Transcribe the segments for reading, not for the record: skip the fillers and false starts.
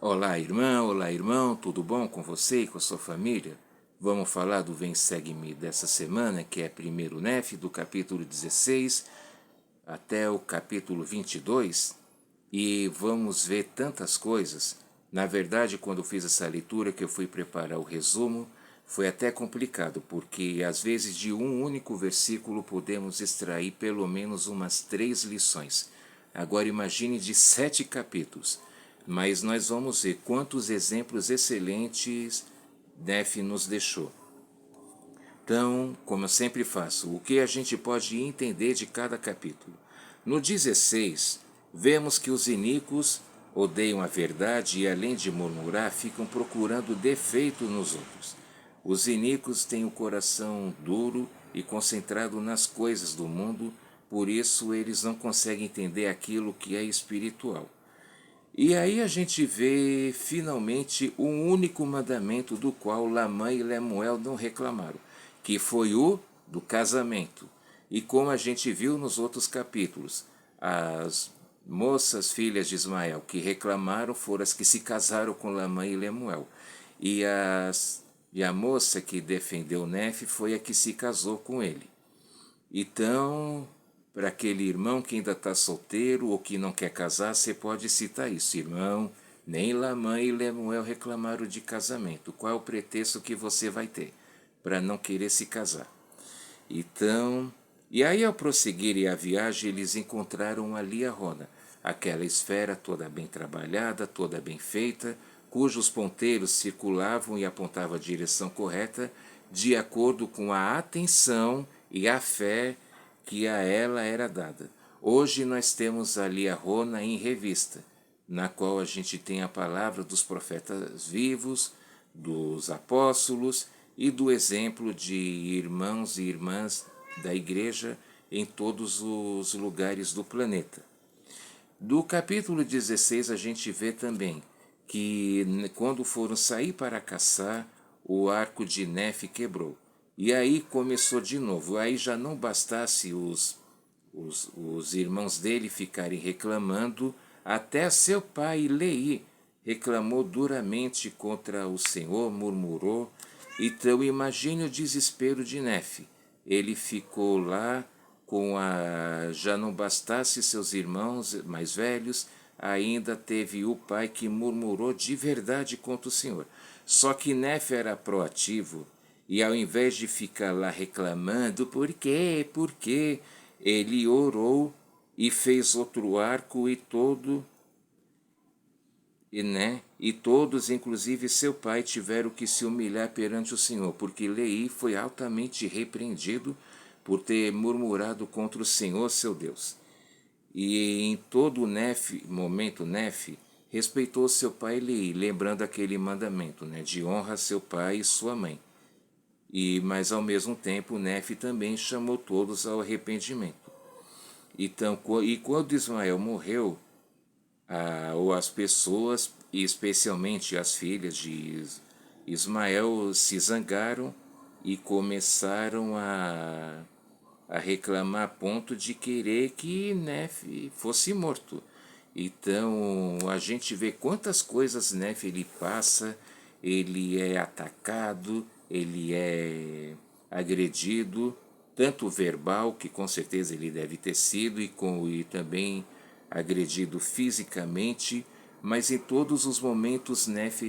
Olá irmão, tudo bom com você e com a sua família? Vamos falar do Vem Segue-me dessa semana, que é primeiro Nef, do capítulo 16 até o capítulo 22, e vamos ver tantas coisas. Na verdade, quando eu fiz essa leitura, que eu fui preparar o resumo, foi até complicado, porque às vezes de um único versículo podemos extrair pelo menos umas 3 lições. Agora imagine de 7 capítulos. Mas nós vamos ver quantos exemplos excelentes Nef nos deixou. Então, como eu sempre faço, o que a gente pode entender de cada capítulo? No 16, vemos que os iníquos odeiam a verdade e, além de murmurar, ficam procurando defeito nos outros. Os iníquos têm o coração duro e concentrado nas coisas do mundo, por isso eles não conseguem entender aquilo que é espiritual. E aí a gente vê finalmente um único mandamento do qual Lamã e Lemuel não reclamaram, que foi o do casamento. E como a gente viu nos outros capítulos, as moças filhas de Ismael que reclamaram foram as que se casaram com Lamã e Lemuel. E a moça que defendeu Nefe foi a que se casou com ele. Então, para aquele irmão que ainda está solteiro ou que não quer casar, você pode citar isso. Irmão, nem Lamã e Lemuel reclamaram de casamento. Qual é o pretexto que você vai ter para não querer se casar? Então, e aí ao prosseguirem a viagem, eles encontraram ali a Rona, aquela esfera toda bem trabalhada, toda bem feita, cujos ponteiros circulavam e apontavam a direção correta, de acordo com a atenção e a fé que a ela era dada. Hoje nós temos ali a Rona em revista, na qual a gente tem a palavra dos profetas vivos, dos apóstolos e do exemplo de irmãos e irmãs da igreja em todos os lugares do planeta. Do capítulo 16 a gente vê também que quando foram sair para caçar, o arco de Nefe quebrou. E aí começou de novo. Aí já não bastasse os irmãos dele ficarem reclamando, até seu pai Lei reclamou duramente contra o Senhor, murmurou. Então imagine o desespero de Nefe. Ele ficou lá já não bastasse seus irmãos mais velhos, ainda teve o pai que murmurou de verdade contra o Senhor. Só que Nefe era proativo e ao invés de ficar lá reclamando, por quê, ele orou e fez outro arco e todos, inclusive seu pai, tiveram que se humilhar perante o Senhor, porque Lei foi altamente repreendido por ter murmurado contra o Senhor, seu Deus. E em todo o momento Nefe, respeitou seu pai Lei, lembrando aquele mandamento, de honra seu pai e sua mãe. Mas ao mesmo tempo, Nefe também chamou todos ao arrependimento. Então, e quando Ismael morreu, ou as pessoas, e especialmente as filhas de Ismael, se zangaram e começaram a reclamar a ponto de querer que Nefe fosse morto. Então a gente vê quantas coisas Nefe ele passa, ele é atacado, ele é agredido, tanto verbal, que com certeza ele deve ter sido, e também agredido fisicamente, mas em todos os momentos Nefe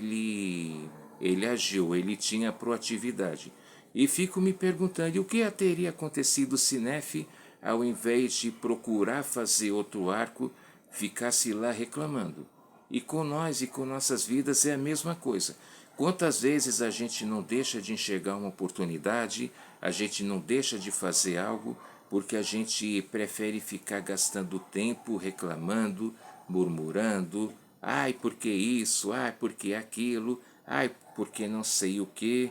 ele agiu, ele tinha proatividade. E fico me perguntando o que teria acontecido se Nefe, ao invés de procurar fazer outro arco, ficasse lá reclamando. E com nós e com nossas vidas é a mesma coisa. Quantas vezes a gente não deixa de enxergar uma oportunidade, a gente não deixa de fazer algo, porque a gente prefere ficar gastando tempo reclamando, murmurando, ai, por que isso, ai, por que aquilo, ai, porque não sei o que,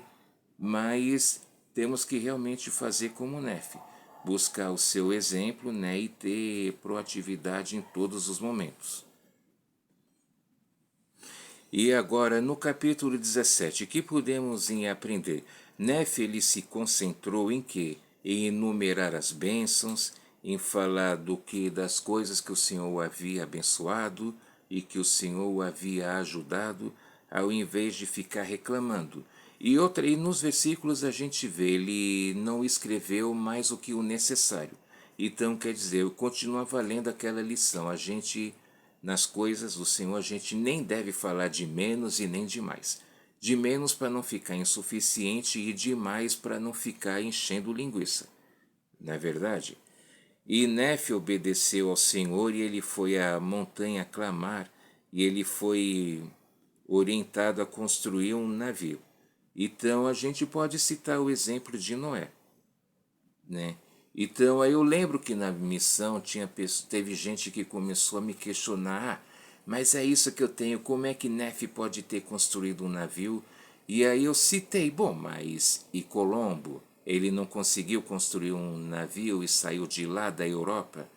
mas temos que realmente fazer como Nefe, buscar o seu exemplo, e ter proatividade em todos os momentos. E agora, no capítulo 17, que podemos aprender? Nefe ele se concentrou em quê? Em enumerar as bênçãos, em falar das coisas que o Senhor havia abençoado, e que o Senhor o havia ajudado, ao invés de ficar reclamando. E nos versículos a gente vê, ele não escreveu mais o que o necessário. Então, quer dizer, continua valendo aquela lição. A gente, nas coisas do Senhor, a gente nem deve falar de menos e nem de mais. De menos para não ficar insuficiente e de mais para não ficar enchendo linguiça. Não é verdade? E Nefe obedeceu ao Senhor e ele foi à montanha clamar e ele foi orientado a construir um navio. Então a gente pode citar o exemplo de Noé, né? Então aí eu lembro que na missão teve gente que começou a me questionar, mas é isso que eu tenho, como é que Nefe pode ter construído um navio? E aí eu citei, bom, mas e Colombo? Ele não conseguiu construir um navio e saiu de lá da Europa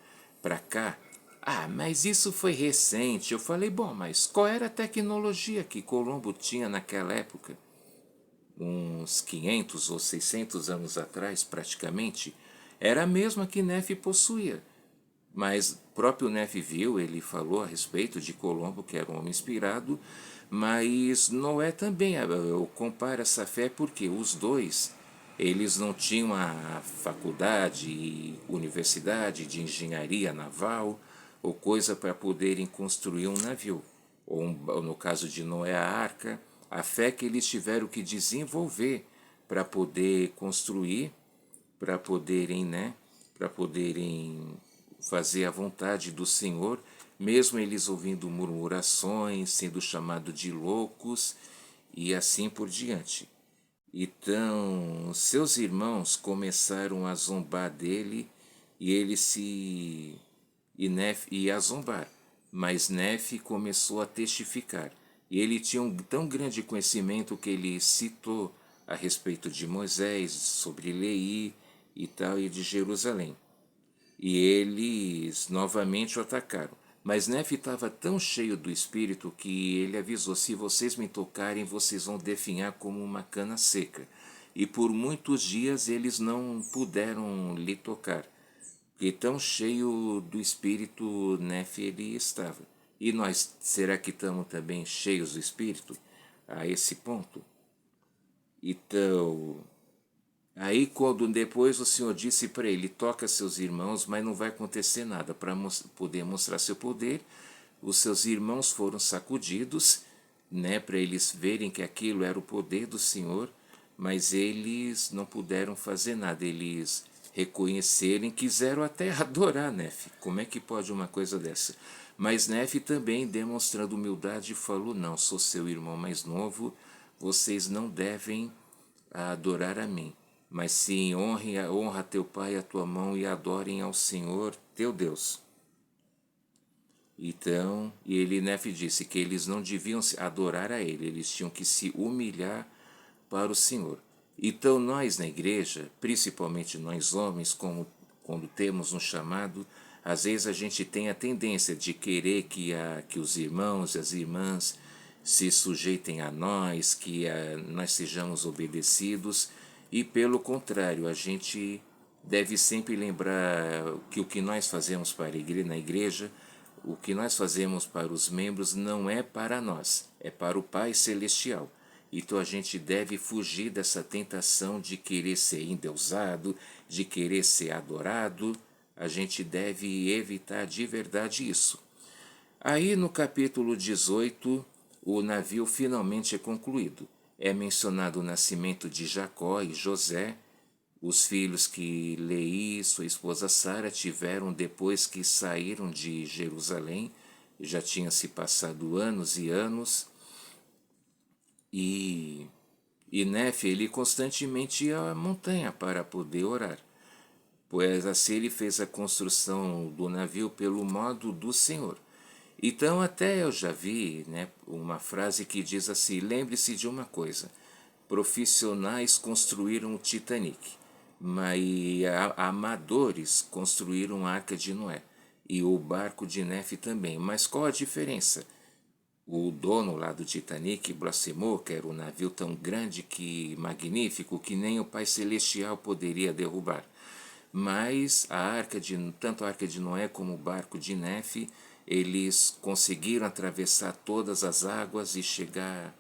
para cá? Ah, mas isso foi recente. Eu falei, bom, mas qual era a tecnologia que Colombo tinha naquela época? Uns 500 ou 600 anos atrás, praticamente, era a mesma que Nefe possuía. Mas o próprio Nefe viu, ele falou a respeito de Colombo, que era um homem inspirado, mas Noé também, eu comparo essa fé porque os dois, eles não tinham a faculdade, universidade de engenharia naval, ou coisa para poderem construir um navio. Ou no caso de Noé, a arca, a fé que eles tiveram que desenvolver para poder construir, para poderem, né, para poderem fazer a vontade do Senhor, mesmo eles ouvindo murmurações, sendo chamados de loucos e assim por diante. Então, seus irmãos começaram a zombar dele e ele se e a zombar. Mas Nefe começou a testificar. E ele tinha um tão grande conhecimento que ele citou a respeito de Moisés, sobre Lei e tal, e de Jerusalém. E eles novamente o atacaram. Mas Nefe estava tão cheio do espírito que ele avisou: se vocês me tocarem, vocês vão definhar como uma cana seca. E por muitos dias eles não puderam lhe tocar, porque tão cheio do espírito Nefe ele estava. E nós, será que estamos também cheios do espírito a esse ponto? Então, aí quando depois o Senhor disse para ele, toca seus irmãos, mas não vai acontecer nada. Para poder mostrar seu poder, os seus irmãos foram sacudidos, né, para eles verem que aquilo era o poder do Senhor, mas eles não puderam fazer nada. Eles reconhecerem, quiseram até adorar Nefe. Como é que pode uma coisa dessa? Mas Nefe também, demonstrando humildade, falou, não, sou seu irmão mais novo, vocês não devem adorar a mim, mas sim honra teu pai e a tua mão e adorem ao Senhor teu Deus. Então, e ele, Nefe, disse que eles não deviam adorar a ele, eles tinham que se humilhar para o Senhor. Então nós na igreja, principalmente nós homens, como quando temos um chamado, às vezes a gente tem a tendência de querer que os irmãos e as irmãs se sujeitem a nós, que nós sejamos obedecidos, e pelo contrário, a gente deve sempre lembrar que o que nós fazemos para na igreja, o que nós fazemos para os membros não é para nós, é para o Pai Celestial. Então a gente deve fugir dessa tentação de querer ser endeusado, de querer ser adorado. A gente deve evitar de verdade isso. Aí no capítulo 18, o navio finalmente é concluído. É mencionado o nascimento de Jacó e José, os filhos que Lei e sua esposa Sara tiveram depois que saíram de Jerusalém. Já tinha se passado anos e anos. E Nefe, ele constantemente ia à montanha para poder orar, pois assim ele fez a construção do navio pelo modo do Senhor. Então até eu já vi, né, uma frase que diz assim, lembre-se de uma coisa, profissionais construíram o Titanic, mas amadores construíram a Arca de Noé e o barco de Nefe também. Mas qual a diferença? O dono lá do Titanic blasfemou que era um navio tão grande que magnífico que nem o Pai Celestial poderia derrubar. Mas tanto a Arca de Noé como o barco de Nefe, eles conseguiram atravessar todas as águas e chegar,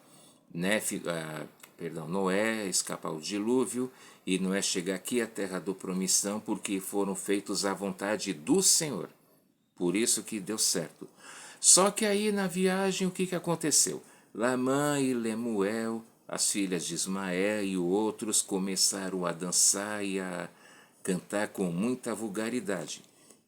Noé escapar o dilúvio e Noé chegar aqui à terra do promissão porque foram feitos à vontade do Senhor. Por isso que deu certo. Só que aí na viagem o que aconteceu? Lamã e Lemuel, as filhas de Ismael e outros começaram a dançar e a cantar com muita vulgaridade.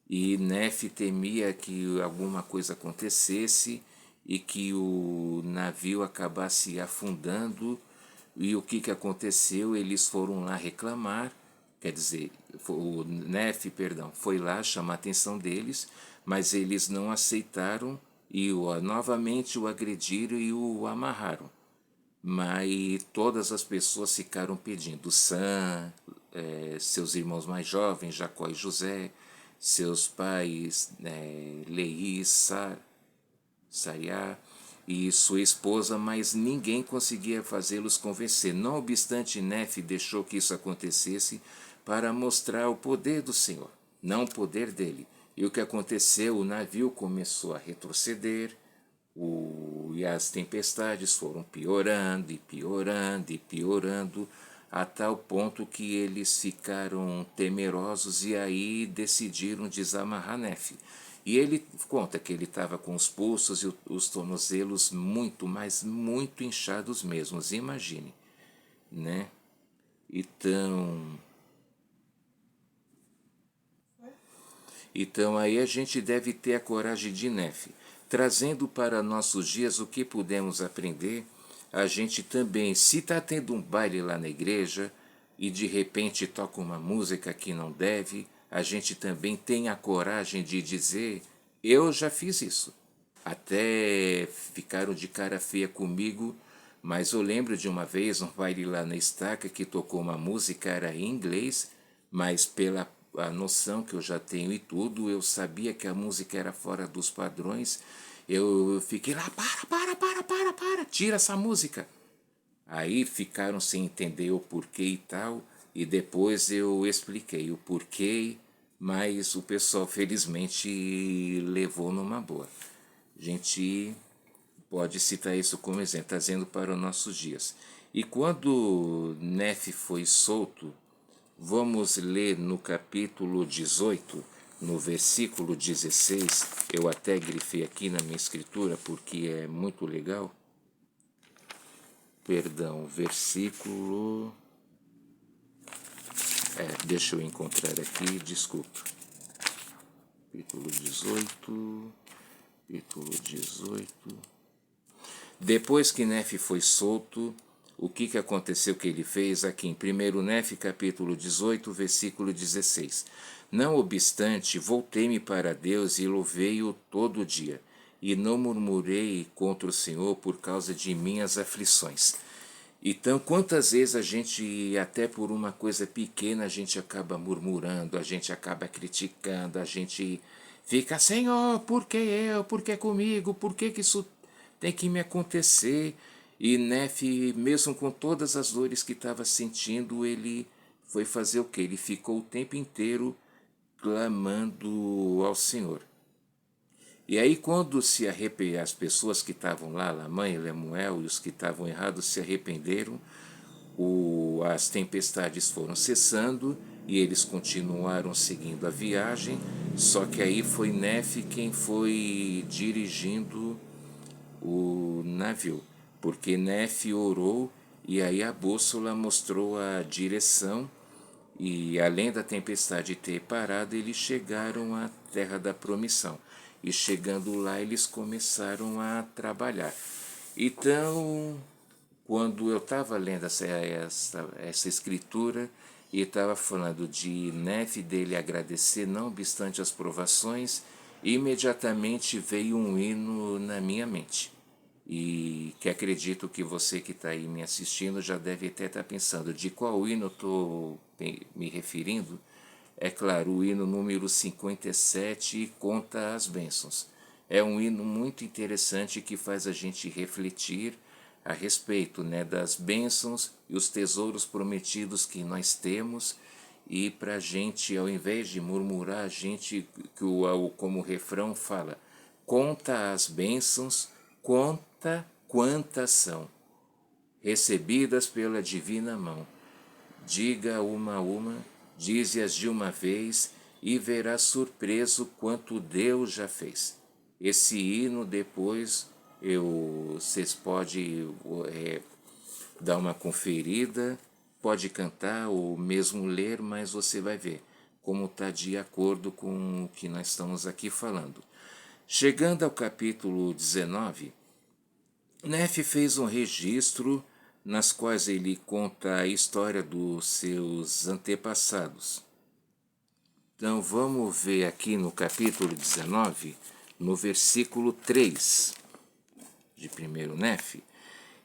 E Nefe temia que alguma coisa acontecesse e que o navio acabasse afundando. E o que aconteceu? Eles foram lá reclamar, quer dizer, o Nefe, perdão, foi lá chamar a atenção deles, mas eles não aceitaram e novamente o agrediram e o amarraram. Mas todas as pessoas ficaram pedindo. Sam, seus irmãos mais jovens, Jacó e José, seus pais, Leí, Sariá e sua esposa, mas ninguém conseguia fazê-los convencer. Não obstante, Nefe deixou que isso acontecesse para mostrar o poder do Senhor, não o poder dele. E o que aconteceu? O navio começou a retroceder, e as tempestades foram piorando e piorando e piorando, a tal ponto que eles ficaram temerosos e aí decidiram desamarrar Nefe. E ele conta que ele estava com os pulsos e os tornozelos muito, mas muito inchados mesmo, imagine, né? Então aí a gente deve ter a coragem de Nefe. Trazendo para nossos dias o que pudemos aprender, a gente também, se está tendo um baile lá na igreja e de repente toca uma música que não deve, a gente também tem a coragem de dizer: eu já fiz isso. Até ficaram de cara feia comigo, mas eu lembro de uma vez um baile lá na estaca que tocou uma música, era em inglês, mas pela a noção que eu já tenho e tudo, eu sabia que a música era fora dos padrões, eu fiquei lá, para, tira essa música. Aí ficaram sem entender o porquê e tal, e depois eu expliquei o porquê, mas o pessoal felizmente levou numa boa. A gente pode citar isso como exemplo, trazendo para os nossos dias. E quando Nefe foi solto, vamos ler no capítulo 18, no versículo 16, eu até grifei aqui na minha escritura porque é muito legal. Perdão, versículo... deixa eu encontrar aqui, desculpa. Capítulo 18, capítulo 18. Depois que Nefe foi solto, o que aconteceu que ele fez aqui em 1 Nefe, capítulo 18, versículo 16. Não obstante, voltei-me para Deus e louvei-o todo dia, e não murmurei contra o Senhor por causa de minhas aflições. Então, quantas vezes a gente, até por uma coisa pequena, a gente acaba murmurando, a gente acaba criticando, a gente fica: Senhor, por que eu? Por que comigo? Por que isso tem que me acontecer? E Nefe, mesmo com todas as dores que estava sentindo, ele foi fazer o quê? Ele ficou o tempo inteiro clamando ao Senhor. E aí quando se arrependeram, as pessoas que estavam lá, Lamã e Lemuel, e os que estavam errados se arrependeram, as tempestades foram cessando e eles continuaram seguindo a viagem, só que aí foi Nefe quem foi dirigindo o navio, porque Nefe orou e aí a bússola mostrou a direção e além da tempestade ter parado, eles chegaram à terra da promissão. E chegando lá, eles começaram a trabalhar. Então, quando eu estava lendo essa escritura e estava falando de Nefe dele agradecer, não obstante as provações, imediatamente veio um hino na minha mente. E que acredito que você que está aí me assistindo já deve até estar pensando de qual hino eu estou me referindo. É claro, o hino número 57, Conta as Bênçãos. É um hino muito interessante que faz a gente refletir a respeito, né, das bênçãos e os tesouros prometidos que nós temos. E para a gente, ao invés de murmurar, a gente, como o refrão fala, conta as bênçãos, conta quantas são, recebidas pela divina mão. Diga uma a uma, dize-as de uma vez, e verás surpreso quanto Deus já fez. Esse hino depois vocês podem dar uma conferida, pode cantar ou mesmo ler, mas você vai ver como está de acordo com o que nós estamos aqui falando. Chegando ao capítulo 19, Nefe fez um registro nas quais ele conta a história dos seus antepassados. Então vamos ver aqui no capítulo 19, no versículo 3 de 1 Nefe,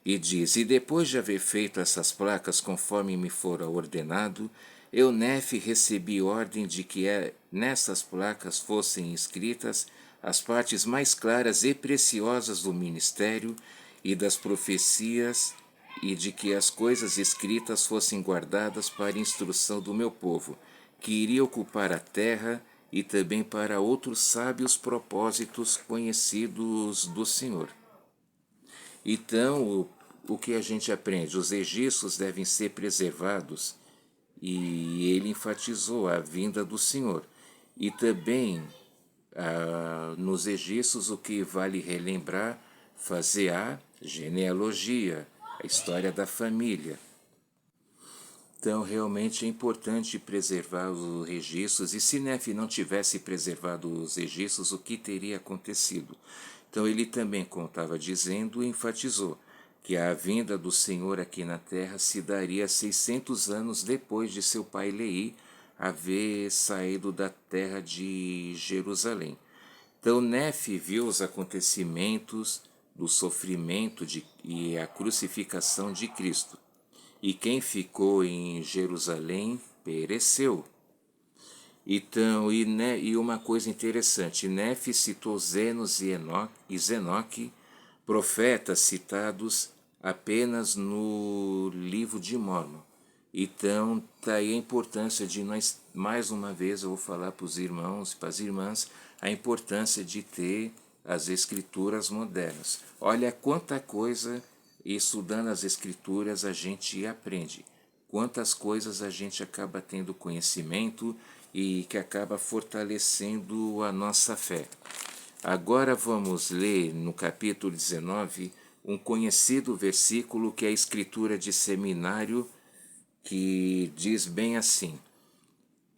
e diz: E depois de haver feito essas placas conforme me fora ordenado, eu, Nefe, recebi ordem de que nessas placas fossem escritas as partes mais claras e preciosas do ministério e das profecias, e de que as coisas escritas fossem guardadas para instrução do meu povo, que iria ocupar a terra, e também para outros sábios propósitos conhecidos do Senhor. Então, o que a gente aprende? Os registros devem ser preservados, e ele enfatizou a vinda do Senhor. E também, nos registros, o que vale relembrar, fazer a genealogia, a história da família. Então, realmente é importante preservar os registros, e se Nefe não tivesse preservado os registros, o que teria acontecido? Então, ele também, como estava dizendo, enfatizou que a vinda do Senhor aqui na terra se daria 600 anos depois de seu pai Leí haver saído da terra de Jerusalém. Então, Nefe viu os acontecimentos do sofrimento e a crucificação de Cristo. E quem ficou em Jerusalém pereceu. Então, e uma coisa interessante, Nefe citou Zenos e Zenoque, profetas citados apenas no livro de Mórmon. Então, está aí a importância de nós, mais uma vez eu vou falar para os irmãos e para as irmãs, a importância de ter as escrituras modernas. Olha quanta coisa, estudando as escrituras, a gente aprende. Quantas coisas a gente acaba tendo conhecimento e que acaba fortalecendo a nossa fé. Agora vamos ler no capítulo 19 um conhecido versículo que é a escritura de seminário, que diz bem assim: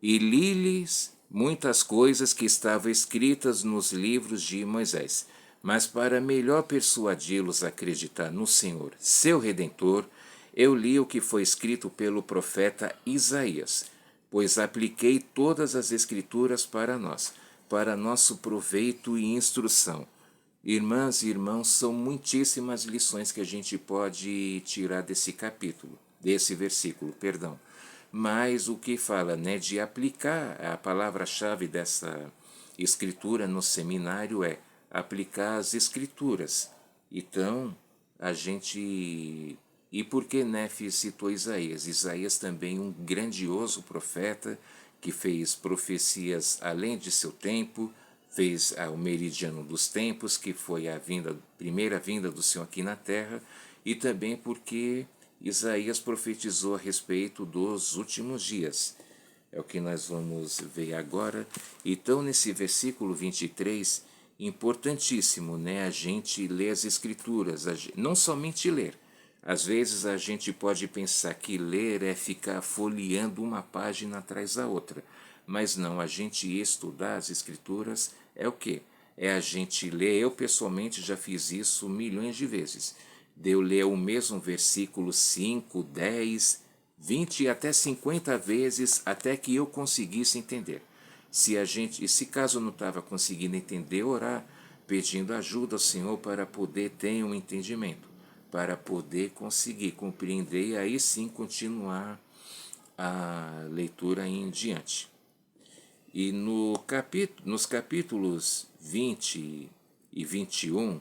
E li-lhes muitas coisas que estavam escritas nos livros de Moisés, mas para melhor persuadi-los a acreditar no Senhor, seu Redentor, eu li o que foi escrito pelo profeta Isaías, pois apliquei todas as escrituras para nós, para nosso proveito e instrução. Irmãs e irmãos, são muitíssimas lições que a gente pode tirar desse capítulo, desse versículo, perdão. Mas o que fala, né, de aplicar, a palavra-chave dessa escritura no seminário é aplicar as escrituras. Então, a gente... E por que Nefe citou Isaías? Isaías também um grandioso profeta que fez profecias além de seu tempo, fez o meridiano dos tempos, que foi a primeira vinda do Senhor aqui na terra, e também porque Isaías profetizou a respeito dos últimos dias. É o que nós vamos ver agora. Então, nesse versículo 23, importantíssimo, né, a gente ler as escrituras, não somente ler. Às vezes a gente pode pensar que ler é ficar folheando uma página atrás da outra. Mas não, a gente estudar as escrituras é o quê? É a gente ler. Eu pessoalmente já fiz isso milhões de vezes. De eu ler o mesmo versículo 5, 10, 20 e até 50 vezes até que eu conseguisse entender. Se caso eu não estava conseguindo entender, orar, pedindo ajuda ao Senhor para poder ter um entendimento, para poder conseguir compreender e aí sim continuar a leitura em diante. E nos capítulos 20 e 21,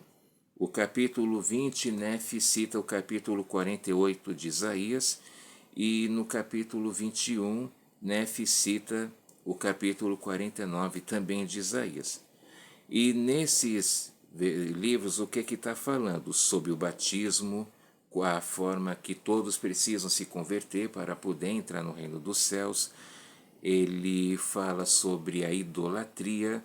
o capítulo 20, Nefe cita o capítulo 48 de Isaías, e no capítulo 21, Nefe cita o capítulo 49 também de Isaías. E nesses livros, o que está falando? Sobre o batismo, a forma que todos precisam se converter para poder entrar no reino dos céus. Ele fala sobre a idolatria,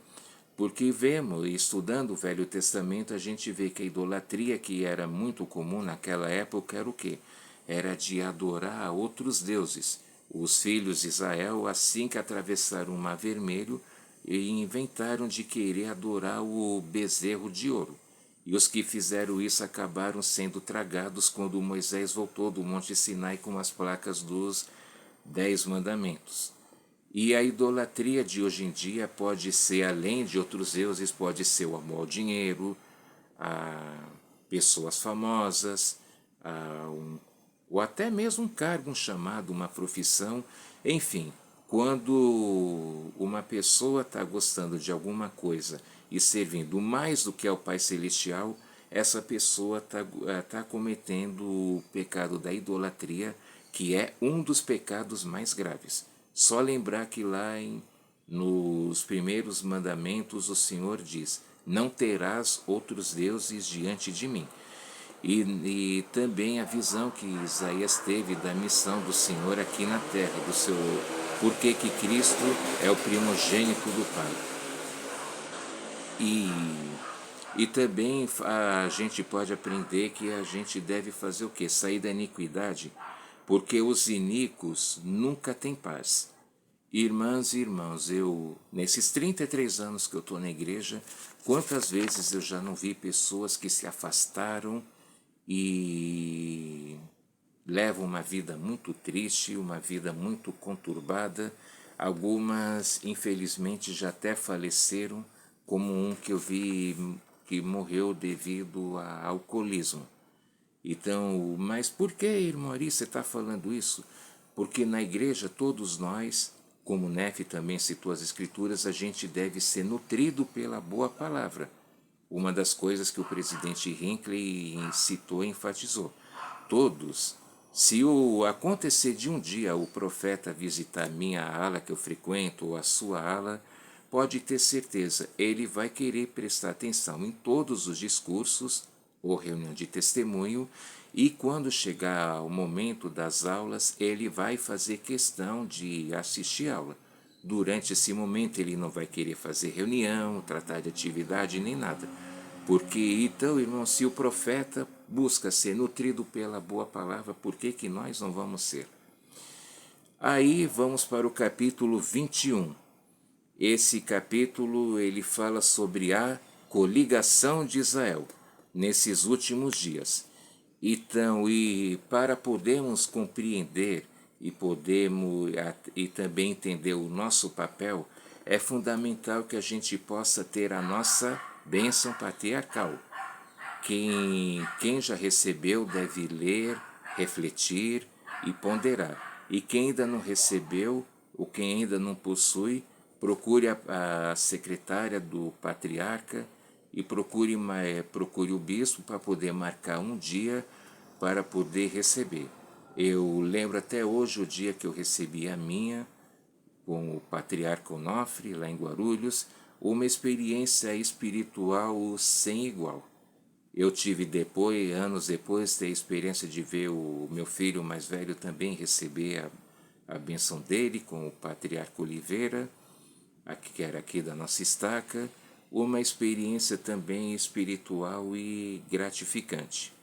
porque vemos, estudando o Velho Testamento, a gente vê que a idolatria que era muito comum naquela época era o quê? Era de adorar a outros deuses. Os filhos de Israel, assim que atravessaram o Mar Vermelho, inventaram de querer adorar o bezerro de ouro. E os que fizeram isso acabaram sendo tragados quando Moisés voltou do Monte Sinai com as placas dos 10 mandamentos. E a idolatria de hoje em dia pode ser, além de outros deuses, pode ser o amor ao dinheiro, a pessoas famosas, ou até mesmo um cargo, um chamado, uma profissão. Enfim, quando uma pessoa está gostando de alguma coisa e servindo mais do que ao Pai Celestial, essa pessoa está cometendo o pecado da idolatria, que é um dos pecados mais graves. Só lembrar que nos primeiros mandamentos o Senhor diz: não terás outros deuses diante de mim. E também a visão que Isaías teve da missão do Senhor aqui na terra, do seu porque que Cristo é o primogênito do Pai. E também a gente pode aprender que a gente deve fazer o quê? Sair da iniquidade, porque os iníquos nunca têm paz. Irmãs e irmãos, nesses 33 anos que eu estou na igreja, quantas vezes eu já não vi pessoas que se afastaram e levam uma vida muito triste, uma vida muito conturbada. Algumas, infelizmente, já até faleceram, como um que eu vi que morreu devido a alcoolismo. Então, mas por que, irmão Ari, você está falando isso? Porque na igreja todos nós, como o Nefe também citou as escrituras, a gente deve ser nutrido pela boa palavra. Uma das coisas que o presidente Hinckley citou e enfatizou. Todos, se acontecer de um dia o profeta visitar a minha ala que eu frequento ou a sua ala, pode ter certeza, ele vai querer prestar atenção em todos os discursos ou reunião de testemunho, e quando chegar o momento das aulas, ele vai fazer questão de assistir a aula. Durante esse momento ele não vai querer fazer reunião, tratar de atividade nem nada. Porque então, irmão, se o profeta busca ser nutrido pela boa palavra, por que que nós não vamos ser? Aí vamos para o capítulo 21. Esse capítulo ele fala sobre a coligação de Israel nesses últimos dias. Então, e para podermos compreender e também entender o nosso papel, é fundamental que a gente possa ter a nossa bênção patriarcal. Quem já recebeu deve ler, refletir e ponderar. E quem ainda não recebeu, ou quem ainda não possui, procure a secretária do patriarca e procure o bispo para poder marcar um dia para poder receber. Eu lembro até hoje o dia que eu recebi a minha, com o patriarca Onofre, lá em Guarulhos, uma experiência espiritual sem igual. Eu tive depois, anos depois, a experiência de ver o meu filho mais velho também receber a benção dele com o patriarca Oliveira, que era aqui da nossa estaca, uma experiência também espiritual e gratificante.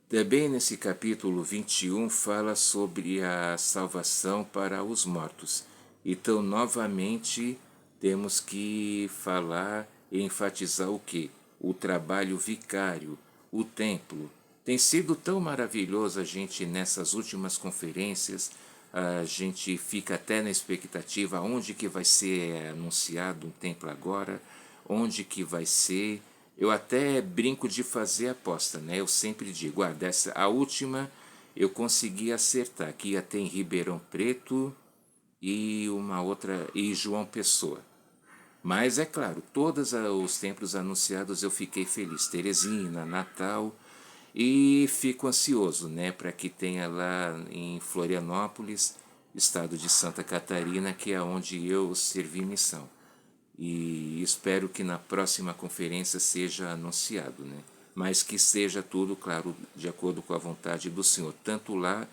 Também nesse capítulo 21 fala sobre a salvação para os mortos. Então, novamente, temos que falar e enfatizar o quê? O trabalho vicário, o templo. Tem sido tão maravilhoso a gente nessas últimas conferências, a gente fica até na expectativa onde que vai ser anunciado um templo agora, onde que vai ser. Eu até brinco de fazer aposta, né? Eu sempre digo, a última eu consegui acertar, que ia ter em Ribeirão Preto e uma outra, e João Pessoa. Mas é claro, todos os templos anunciados eu fiquei feliz, Teresina, Natal, e fico ansioso, né, para que tenha lá em Florianópolis, estado de Santa Catarina, que é onde eu servi missão. e espero que na próxima conferência seja anunciado, né? Mas que seja tudo, claro, de acordo com a vontade do Senhor, tanto lá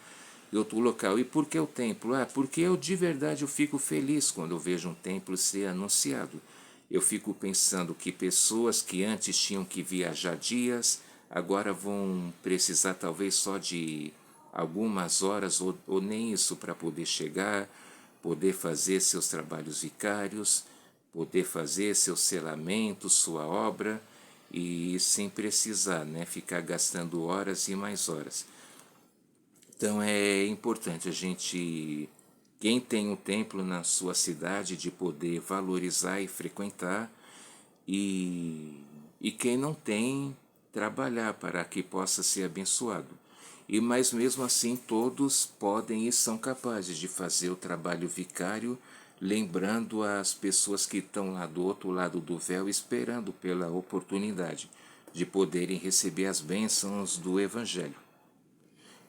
e outro local. E por que o templo? Porque eu de verdade eu fico feliz quando eu vejo um templo ser anunciado. Eu fico pensando que pessoas que antes tinham que viajar dias, agora vão precisar talvez só de algumas horas ou nem isso para poder chegar, poder fazer seus trabalhos vicários, poder fazer seu selamento, sua obra, e sem precisar, né, ficar gastando horas e mais horas. Então é importante a gente, quem tem um templo na sua cidade, de poder valorizar e frequentar, e, e quem não tem, trabalhar para que possa ser abençoado. Mas mesmo assim todos podem e são capazes de fazer o trabalho vicário, lembrando as pessoas que estão lá do outro lado do véu, esperando pela oportunidade de poderem receber as bênçãos do Evangelho.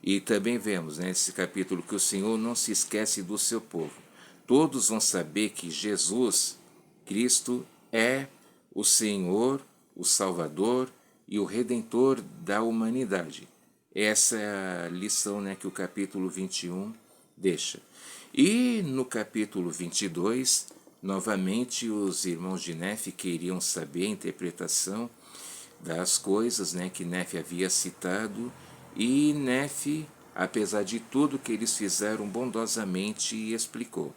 E também vemos nesse capítulo que o Senhor não se esquece do seu povo. Todos vão saber que Jesus, Cristo, é o Senhor, o Salvador e o Redentor da humanidade. Essa é a lição, né, que o capítulo 21 deixa. E no capítulo 22, novamente os irmãos de Nefe queriam saber a interpretação das coisas, né, que Nefe havia citado, e Nefe, apesar de tudo que eles fizeram, bondosamente explicou.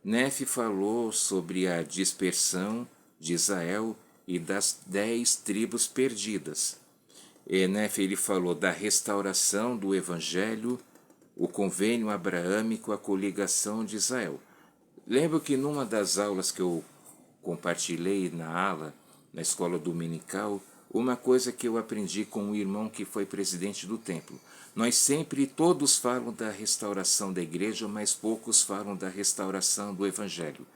Nefe falou sobre a dispersão de Israel e das 10 tribos perdidas. Nefe ele falou da restauração do Evangelho, o convênio abraâmico, a coligação de Israel. Lembro que numa das aulas que eu compartilhei na ala, na escola dominical, uma coisa que eu aprendi com um irmão que foi presidente do templo. Nós sempre, todos falam da restauração da igreja, mas poucos falam da restauração do evangelho.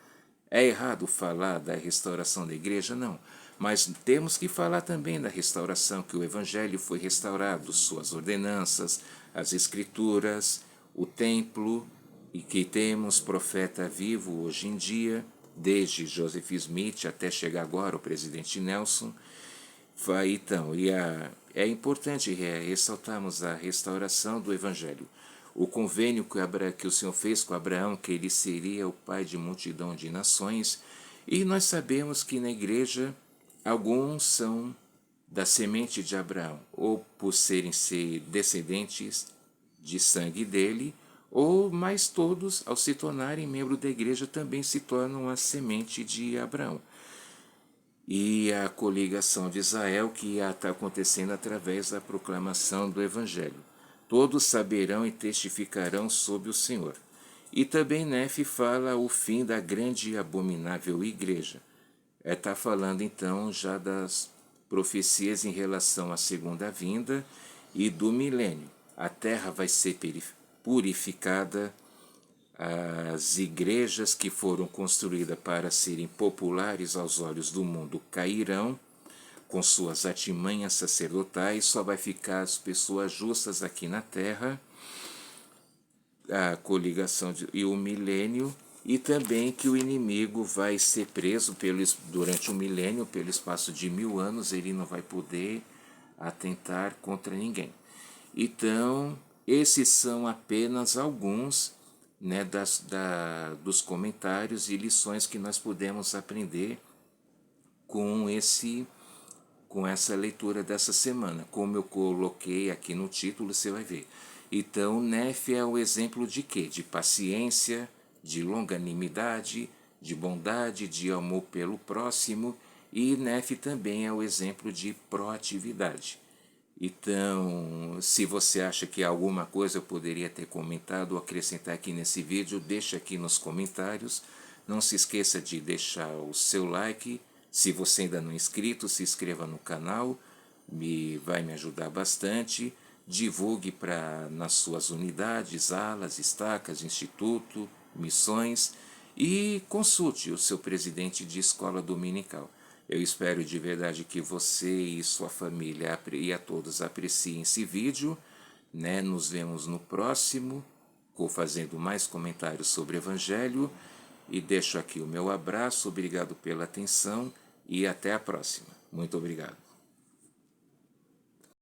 É errado falar da restauração da igreja? Não. Mas temos que falar também da restauração, que o evangelho foi restaurado, suas ordenanças, as escrituras, o templo, e que temos profeta vivo hoje em dia, desde Joseph Smith até chegar agora o presidente Nelson. Então, é importante ressaltarmos a restauração do Evangelho. O convênio que o Senhor fez com Abraão, que ele seria o pai de multidão de nações, e nós sabemos que na igreja alguns são da semente de Abraão, ou por ser descendentes de sangue dele, ou mais todos, ao se tornarem membro da igreja, também se tornam a semente de Abraão. E a coligação de Israel, que está acontecendo através da proclamação do Evangelho. Todos saberão e testificarão sobre o Senhor. E também Nefe fala o fim da grande e abominável igreja. Está falando então já das profecias em relação à segunda vinda e do milênio. A terra vai ser purificada, as igrejas que foram construídas para serem populares aos olhos do mundo cairão, com suas artimanhas sacerdotais, só vai ficar as pessoas justas aqui na terra, a coligação e o milênio, e também que o inimigo vai ser preso durante o milênio, pelo espaço de 1000 anos, ele não vai poder atentar contra ninguém. Então, esses são apenas alguns, né, dos comentários e lições que nós podemos aprender com essa leitura dessa semana. Como eu coloquei aqui no título, você vai ver. Então, Nefe é o exemplo de quê? De paciência, de longanimidade, de bondade, de amor pelo próximo, e Nefe também é o exemplo de proatividade. Então, se você acha que alguma coisa eu poderia ter comentado ou acrescentar aqui nesse vídeo, deixa aqui nos comentários. Não se esqueça de deixar o seu like. Se você ainda não é inscrito, se inscreva no canal, vai me ajudar bastante. Divulgue nas suas unidades, alas, estacas, instituto, missões, e consulte o seu presidente de escola dominical. Eu espero de verdade que você e sua família e a todos apreciem esse vídeo, né? Nos vemos no próximo, fazendo mais comentários sobre o Evangelho. E deixo aqui o meu abraço, obrigado pela atenção e até a próxima. Muito obrigado.